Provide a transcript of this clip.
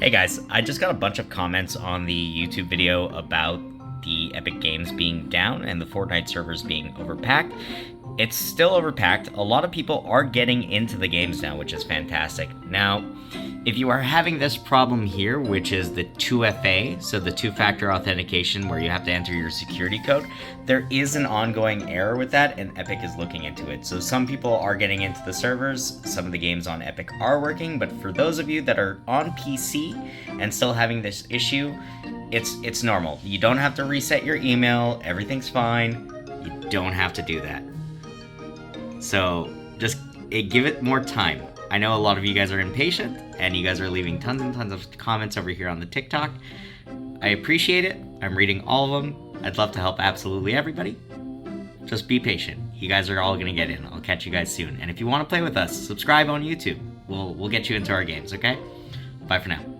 Hey guys, I just got a bunch of comments on the YouTube video about the Epic Games being down and the Fortnite servers being overpacked. It's still overpacked. A lot of people are getting into the games now, which is fantastic. Now, if you are having this problem here, which is the 2FA, so the two-factor authentication where you have to enter your security code, there is an ongoing error with that, and Epic is looking into it. So some people are getting into the servers, some of the games on Epic are working, but for those of you that are on PC and still having this issue, it's normal. You don't have to reset your email, everything's fine. You don't have to do that. So just give it more time. I know a lot of you guys are impatient and you guys are leaving tons and tons of comments over here on the TikTok. I appreciate it. I'm reading all of them. I'd love to help absolutely everybody. Just be patient. You guys are all gonna get in. I'll catch you guys soon. And if you want to play with us, subscribe on YouTube. We'll get you into our games, okay? Bye for now.